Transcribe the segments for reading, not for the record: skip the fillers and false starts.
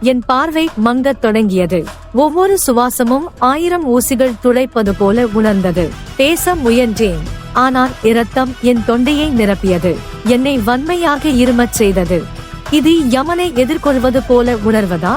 என் பார்வை மங்கத் தொடங்கியது. ஒவ்வொரு சுவாசமும் 1000 ஊசிகள் துளைப்பது போல உணர்ந்தது. பேச முயன்றேன். ஆனால் இரத்தம் என் தொண்டையை நிரப்பியது. என்னை வன்மையாக இருமச் செய்தது. இது யமனை எதிர்கொள்வது போல உணர்வதா?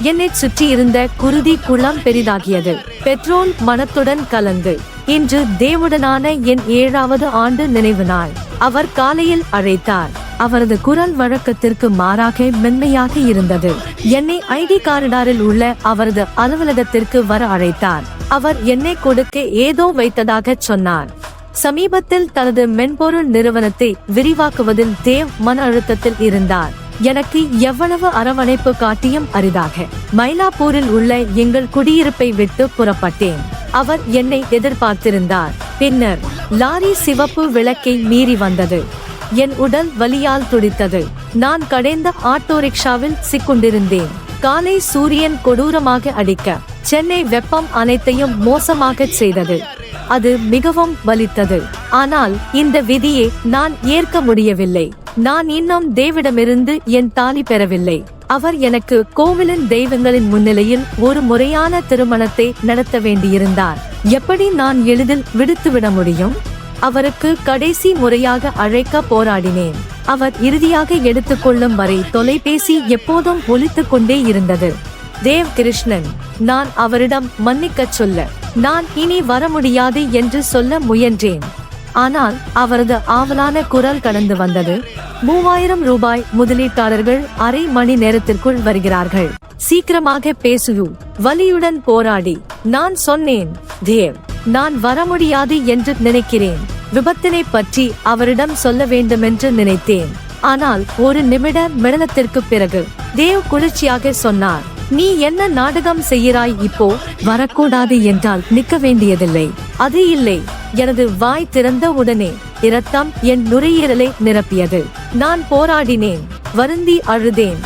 என்னை சுற்றி இருந்த குருதி குளம் பெரிதாகியது. பெட்ரோல் மனத்துடன் கலந்து. இன்று தேவுடனான என் 7வது ஆண்டு நினைவு நாள். அவர் காலையில் அழைத்தார். அவரது குரல் வழக்கத்திற்கு மாறாக மென்மையாக இருந்தது. என்னை ஐடி காரிடாரில் உள்ள அவரது அலுவலகத்திற்கு வர அழைத்தார். அவர் என்னை கொடுக்க ஏதோ வைத்ததாக சொன்னார். சமீபத்தில் தனது மென்பொருள் நிறுவனத்தை விரிவாக்குவதில் தேவ் மன அழுத்தத்தில் இருந்தார். எனக்கு எவ்வளவு அரவணைப்பு காட்டியும் அரிதாக. மயிலாப்பூரில் உள்ள எங்கள் குடியிருப்பை விட்டு புறப்பட்டேன். அவர் என்னை எதிர்பார்த்திருந்தார். பின்னர் லாரி சிவப்பு விளக்கை மீறி வந்தது. என் உடல் வலியால் துடித்தது. நான் கடைந்த ஆட்டோ ரிக்ஷாவில் சிக்குண்டிருந்தேன். காலை சூரியன் கொடூரமாக அடிக்க சென்னை வெப்பம் அனைத்தையும் மோசமாக செய்தது. அது மிகவும் வலித்தது. ஆனால் இந்த விதியை நான் ஏற்க முடியவில்லை. நான் இன்னும் தேவிடமிருந்து என் தாலி பெறவில்லை. அவர் எனக்கு கோவிலின் தெய்வங்களின் முன்னிலையில் ஒரு முறையான திருமணத்தை நடத்த வேண்டியிருந்தார். எப்படி நான் எளிதில் விடுத்துவிட முடியும்? அவருக்கு கடைசி முறையாக அழைக்க போராடினேன். அவர் இறுதியாக எடுத்துக்கொள்ளும் வரை தொலைபேசி எப்போதும் ஒலித்துக் கொண்டே இருந்தது. தேவ் கிருஷ்ணன். நான் அவரிடம் மன்னிக்கச் சொல்ல, நான் இனி வர முடியாது என்று சொல்ல முயன்றேன். ஆனால் அவரது ஆவலான குரல் கடந்து வந்தது. 3000 ரூபாய் முதலீட்டாளர்கள் அரை மணி நேரத்திற்குள் வருகிறார்கள். சீக்கிரமாக பேசு. வலியுடன் போராடி நான் சொன்னேன், தேவ், நான் வர முடியாது என்று நினைக்கிறேன். விபத்தினை பற்றி அவரிடம் சொல்ல வேண்டுமென்று நினைத்தேன். ஆனால் ஒரு நிமிட மிடனத்திற்கு பிறகு தேவ் குளிர்ச்சியாக சொன்னார், நீ என்ன நாடகம் செய்கிறாய்? இப்போ வரக்கூடாது என்றால் நிற்க வேண்டியதில்லை. அது இல்லை. எனது வாய் திறந்த உடனே இரத்தம் என் நுரையீரலை நிரப்பியது. நான் போராடினேன். வருந்தி அழுதேன்.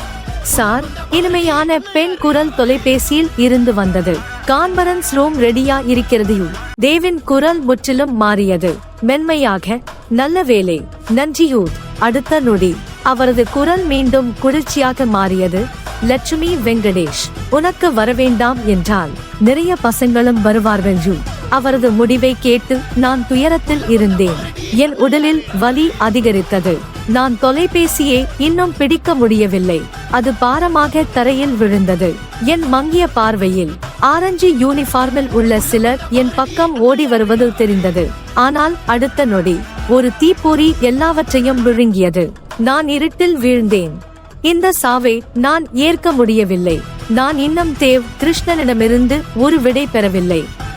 சார், இனிமையான பெண் குரல் தொலைபேசியில் இருந்து வந்தது. கான்பரன்ஸ் ரூம் ரெடியா இருக்கிறது. தேவின் குரல் முற்றிலும் மாறியது. மென்மையாக, நல்ல வேலை, நன்றியூர். அடுத்த நொடி அவரது குரல் மீண்டும் குளிர்ச்சியாக மாறியது. லட்சுமி வெங்கடேஷ், உனக்கு வரவேண்டாம் என்றால் நிறைய பசங்களும் வருவார்கள். அவரது முடிவை கேட்டு நான் துயரத்தில் இருந்தேன். என் உடலில் வலி அதிகரித்தது. நான் தொலைபேசியை இன்னும் பிடிக்க முடியவில்லை. அது பாரமாக தரையில் விழுந்தது. என் மங்கிய பார்வையில் ஆரஞ்சு யூனிஃபார்மில் உள்ள சிலர் என் பக்கம் ஓடி வருவது தெரிந்தது. ஆனால் அடுத்த நொடி ஒரு தீப்பொறி எல்லாவற்றையும் விழுங்கியது. நான் இருட்டில் வீழ்ந்தேன். இந்த சாவை நான் ஏற்க முடியவில்லை. நான் இன்னும் தேவ் கிருஷ்ணனிடமிருந்து ஒரு விடை பெறவில்லை.